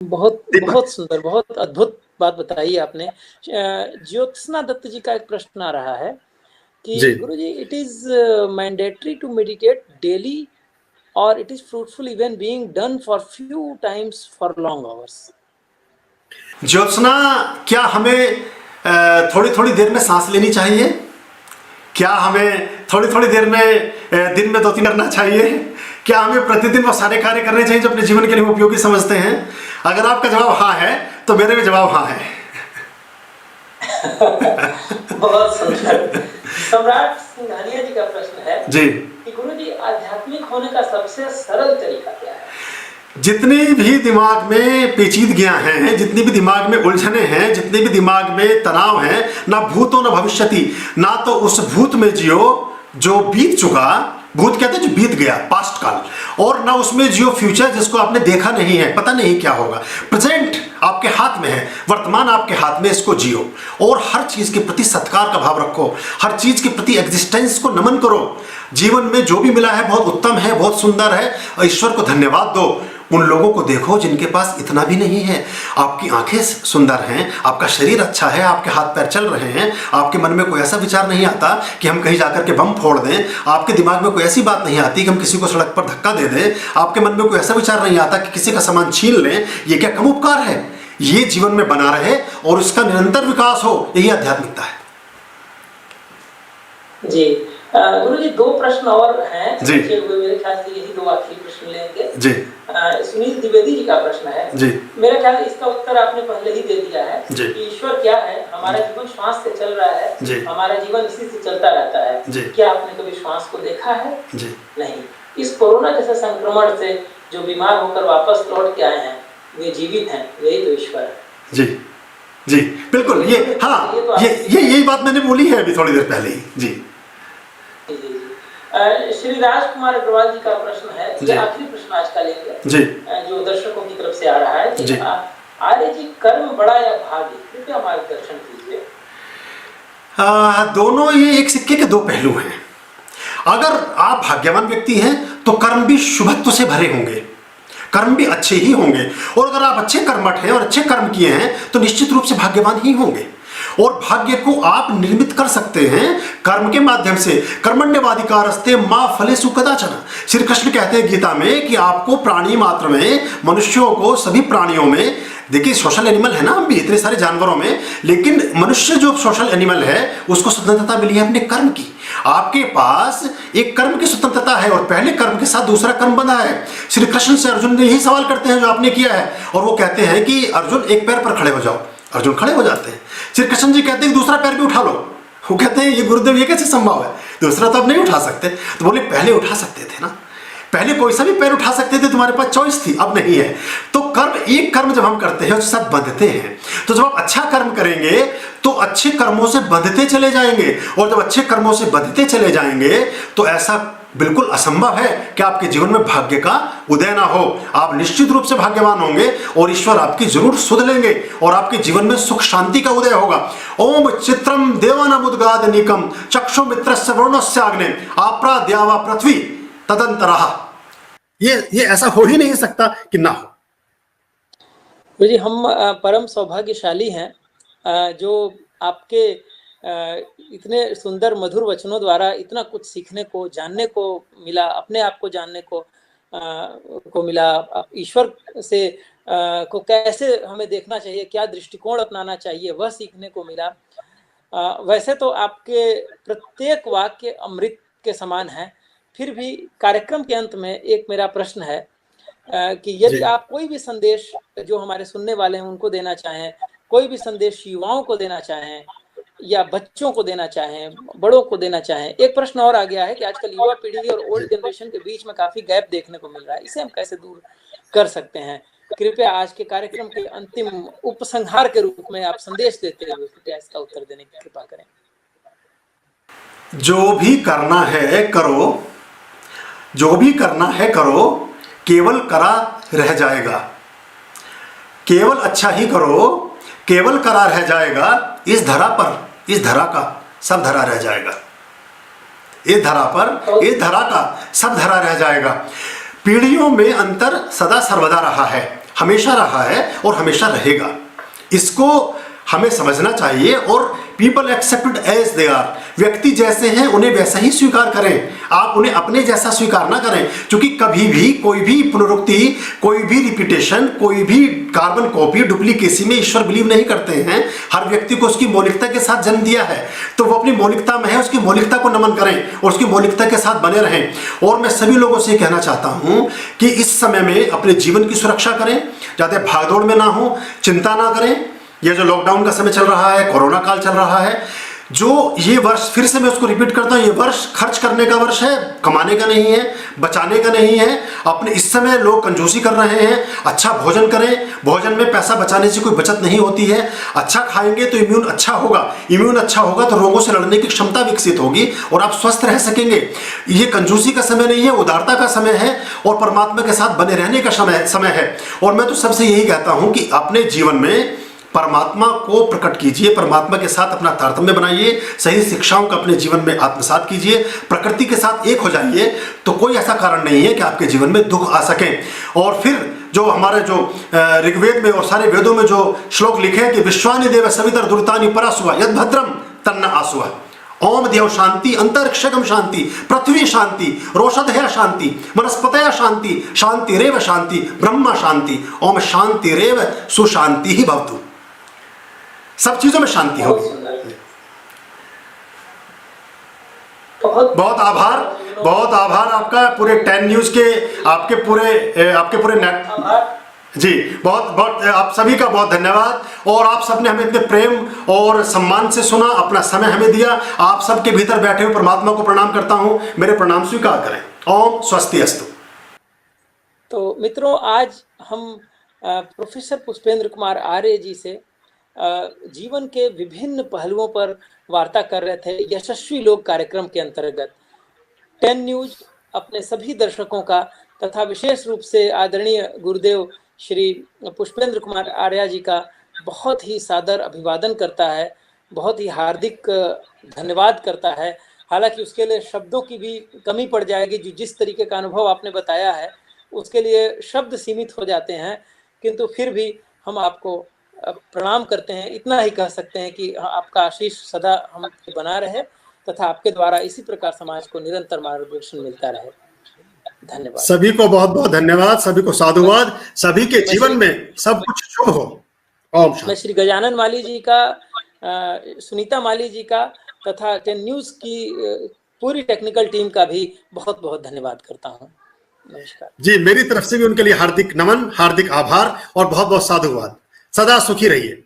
बहुत दीपक। बहुत सुंदर, बहुत अद्भुत बात बताई आपने। ज्योत्सना दत्त जी का एक प्रश्न आ रहा है कि जी, Guruji, it is mandatory to meditate daily और it is fruitful even being done for few times for long hours. Jyotsna, क्या हमें थोड़ी थोड़ी देर में सांस लेनी चाहिए? क्या हमें थोड़ी थोड़ी देर में दिन में 2-3 करना चाहिए? क्या हमें प्रतिदिन वो सारे कार्य करने चाहिए जो अपने जीवन के लिए उपयोगी समझते हैं? अगर आपका जवाब हाँ है तो मेरे भी जवाब हाँ है। बहुत सुंदर। सम्राट सिंघानिया जी का प्रश्न है जी, कि गुरुजी, आध्यात्मिक होने का सबसे सरल तरीका क्या है? जितनी भी दिमाग में पेचीदगियां हैं, जितनी भी दिमाग में उलझने हैं, जितने भी दिमाग में तनाव हैं, ना भूतो न भविष्यति, ना तो उस भूत में जियो जो बीत चुका, भूत कहते हैं जो बीत गया, पास्ट काल, और ना उसमें जियो फ्यूचर जिसको आपने देखा नहीं है, पता नहीं क्या होगा। प्रेजेंट आपके हाथ में है, वर्तमान आपके हाथ में, इसको जियो और हर चीज के प्रति सत्कार का भाव रखो, हर चीज के प्रति एग्जिस्टेंस को नमन करो। जीवन में जो भी मिला है बहुत उत्तम है, बहुत सुंदर है, और ईश्वर को धन्यवाद दो। उन लोगों को देखो जिनके पास इतना भी नहीं है। आपकी आंखें सुंदर हैं, आपका शरीर अच्छा है, आपके हाथ पैर चल रहे हैं, आपके मन में कोई ऐसा विचार नहीं आता कि हम कहीं जाकर के बम फोड़ दें, आपके दिमाग में कोई ऐसी बात नहीं आती कि हम किसी को सड़क पर धक्का दे दें, आपके मन में कोई ऐसा विचार नहीं आता कि किसी का सामान छीन लें। ये क्या कम उपकार है? ये जीवन में बना रहे और इसका निरंतर विकास हो, यही आध्यात्मिकता है। जी गुरु जी, 2 प्रश्न और हैं जी, मेरे ख्याल से यही 2 आखिरी प्रश्न लेंगे। जी, सुनील द्विवेदी जी का प्रश्न है। जी, मेरा ख्याल इसका उत्तर आपने पहले ही दे दिया है जी, कि ईश्वर क्या है, हमारा जीवन श्वास से चल रहा है, जी, हमारा जीवन इसी से चलता रहता है। जी, क्या आपने कभी श्वास को देखा है? जी, नहीं। इस कोरोना जैसे संक्रमण से जो बीमार होकर वापस लौट के आए हैं, वे जीवित हैं, यही तो ईश्वर है। जी, जी, बिल्कुल। ये हाँ, ये यही बात मैंने बोली है अभी थोड़ी देर पहले ही। जी, श्री राजकुमार अग्रवाल जी का प्रश्न है, ये आखिरी प्रश्न आज का लेंगे जी, जो दर्शकों की तरफ से आ रहा है कि आर्य जी, कर्म बड़ा या भाग्य, कृपया मार्गदर्शन कीजिए। दोनों ये एक सिक्के के 2 पहलू हैं। अगर आप भाग्यवान व्यक्ति हैं तो कर्म भी शुभत्व से भरे होंगे, कर्म भी अच्छे ही होंगे, और अगर आप अच्छे कर्मठ हैं और अच्छे कर्म किए हैं तो निश्चित रूप से भाग्यवान ही होंगे। और भाग्य को आप निर्मित कर सकते हैं कर्म के माध्यम से। कर्मण्यवाधिकारस्ते मां फलेषु कदाचन। श्री कृष्ण कहते हैं गीता में कि आपको प्राणी मात्र में, मनुष्यों को, सभी प्राणियों में, देखिए सोशल एनिमल है ना हम भी, इतने सारे जानवरों में, लेकिन मनुष्य जो सोशल एनिमल है उसको स्वतंत्रता मिली है अपने कर्म की। आपके पास एक कर्म की स्वतंत्रता है और पहले कर्म के साथ दूसरा कर्म बंधा है। श्री कृष्ण से अर्जुन ने यही सवाल करते हैं जो आपने किया है, और वो कहते हैं कि अर्जुन एक पैर पर खड़े हो जाओ, अर्जुन खड़े हो जाते हैं। श्री कृष्ण जी कहते हैं दूसरा पैर भी उठा लो, वो कहते हैं ये गुरुदेव ये कैसे संभव है, दूसरा तो अब नहीं उठा सकते। तो बोले पहले उठा सकते थे ना, पहले कोई सा भी पैर उठा सकते थे, तुम्हारे पास चॉइस थी, अब नहीं है। तो कर्म, एक कर्म जब हम करते हैं उसके साथ बंधते हैं, तो जब आप अच्छा कर्म करेंगे तो अच्छे कर्मों से बंधते चले जाएंगे, और जब अच्छे कर्मों से बंधते चले जाएंगे तो ऐसा बिल्कुल असंभव है कि आपके जीवन में भाग्य का उदय ना हो। आप निश्चित रूप से भाग्यवान होंगे और ईश्वर आपकी जरूर सुध लेंगे और आपके जीवन में सुख शांति का उदय होगा। ओम चित्रम देवानामुद्गादनिकम चक्षु मित्रस्य वरुणस्य अग्ने आपरा द्यावा पृथ्वी तदंतरः। ये ऐसा हो ही नहीं सकता कि ना हो। जी, हम परम सौभाग्यशाली हैं जो आपके इतने सुंदर मधुर वचनों द्वारा इतना कुछ सीखने को, जानने को मिला, अपने आप को जानने को मिला। ईश्वर से को कैसे हमें देखना चाहिए, क्या दृष्टिकोण अपनाना चाहिए, वह सीखने को मिला। वैसे तो आपके प्रत्येक वाक्य अमृत के समान है, फिर भी कार्यक्रम के अंत में एक मेरा प्रश्न है कि यदि आप कोई भी संदेश जो हमारे सुनने वाले हैं उनको देना चाहें, कोई भी संदेश युवाओं को देना चाहें या बच्चों को देना चाहें, बड़ों को देना चाहें। एक प्रश्न और आ गया है कि आजकल युवा पीढ़ी और ओल्ड जनरेशन के बीच में काफी गैप देखने को मिल रहा है, इसे हम कैसे दूर कर सकते हैं? कृपया आज के कार्यक्रम के अंतिम उपसंहार के रूप में आप संदेश देते हुए कृपया इसका उत्तर देने की कृपा करें। जो भी करना है करो, जो भी करना है करो, केवल करा रह जाएगा। केवल अच्छा ही करो, केवल करा रह जाएगा। इस धरा पर, इस धरा का सब धरा रह जाएगा। इस धरा पर, इस धरा का सब धरा रह जाएगा। पीढ़ियों में अंतर सदा सर्वदा रहा है, हमेशा रहा है और हमेशा रहेगा। इसको हमें समझना चाहिए और people accepted as they are, व्यक्ति जैसे हैं उन्हें वैसा ही स्वीकार करें, आप उन्हें अपने जैसा स्वीकार ना करें, क्योंकि कभी भी कोई भी पुनरुक्ति, कोई भी रिपीटेशन, कोई भी कार्बन कॉपी, डुप्लीकेसी में ईश्वर बिलीव नहीं करते हैं। हर व्यक्ति को उसकी मौलिकता के साथ जन्म दिया है, तो वो अपनी मौलिकता में है, उसकी मौलिकता को नमन करें और उसकी मौलिकता के साथ बने रहें। और मैं सभी लोगों से कहना चाहता हूं कि इस समय में अपने जीवन की सुरक्षा करें, ज़्यादा भागदौड़ में ना हो, चिंता ना करें। ये जो लॉकडाउन का समय चल रहा है, कोरोना काल चल रहा है, जो ये वर्ष, फिर से मैं उसको रिपीट करता हूँ, ये वर्ष खर्च करने का वर्ष है, कमाने का नहीं है, बचाने का नहीं है। अपने इस समय लोग कंजूसी कर रहे हैं, अच्छा भोजन करें, भोजन में पैसा बचाने से कोई बचत नहीं होती है। अच्छा खाएंगे तो इम्यून अच्छा होगा, इम्यून अच्छा होगा तो रोगों से लड़ने की क्षमता विकसित होगी और आप स्वस्थ रह सकेंगे। ये कंजूसी का समय नहीं है, उदारता का समय है और परमात्मा के साथ बने रहने का समय है। और मैं तो सबसे यही कहता हूँ कि अपने जीवन में परमात्मा को प्रकट कीजिए, परमात्मा के साथ अपना तारतम्य बनाइए, सही शिक्षाओं का अपने जीवन में आत्मसात कीजिए, प्रकृति के साथ एक हो जाइए, तो कोई ऐसा कारण नहीं है कि आपके जीवन में दुख आ सके। और फिर जो हमारे जो ऋग्वेद में और सारे वेदों में जो श्लोक लिखे हैं कि विश्वानि देव सवितर दुरितानि परासुवा यद भद्रम तन्न आसुवा, ओम देव शांति, अंतरिक्षगम शांति, पृथ्वी शांति, रोषधया शांति, वनस्पतया शांति, शांतिरेव शांति, ब्रह्म शांति, ओम शांतिरेव सुशांति ही भवतु। सब चीजों में शांति होगी। बहुत आभार, बहुत आभार आपका पूरे 10 न्यूज के, आपके पूरे नेट जी, बहुत बहुत आप सभी का बहुत धन्यवाद। और आप सबने हमें इतने प्रेम और सम्मान से सुना, अपना समय हमें दिया। आप सबके भीतर बैठे हुए परमात्मा को प्रणाम करता हूं, मेरे प्रणाम स्वीकार करें। ओम स्वस्ति अस्तु। तो मित्रों, आज हम प्रोफेसर पुष्पेंद्र कुमार आर्य जी से जीवन के विभिन्न पहलुओं पर वार्ता कर रहे थे यशस्वी लोग कार्यक्रम के अंतर्गत। 10 न्यूज अपने सभी दर्शकों का तथा विशेष रूप से आदरणीय गुरुदेव श्री पुष्पेंद्र कुमार आर्य जी का बहुत ही सादर अभिवादन करता है, बहुत ही हार्दिक धन्यवाद करता है। हालांकि उसके लिए शब्दों की भी कमी पड़ जाएगी, जो जिस तरीके का अनुभव आपने बताया है उसके लिए शब्द सीमित हो जाते हैं, किंतु फिर भी हम आपको प्रणाम करते हैं। इतना ही कह सकते हैं कि आपका आशीष सदा हम बना रहे तथा आपके द्वारा इसी प्रकार समाज को निरंतर मार्गदर्शन मिलता रहे। धन्यवाद। सभी को बहुत बहुत धन्यवाद, सभी को साधुवाद, सभी के जीवन में सब कुछ शुभ हो। मैं श्री गजानन माली जी का, सुनीता माली जी का तथा 10 न्यूज की पूरी टेक्निकल टीम का भी बहुत बहुत धन्यवाद करता हूँ। नमस्कार जी, मेरी तरफ से भी उनके लिए हार्दिक नमन, हार्दिक आभार और बहुत बहुत साधुवाद। सदा सुखी रहिए।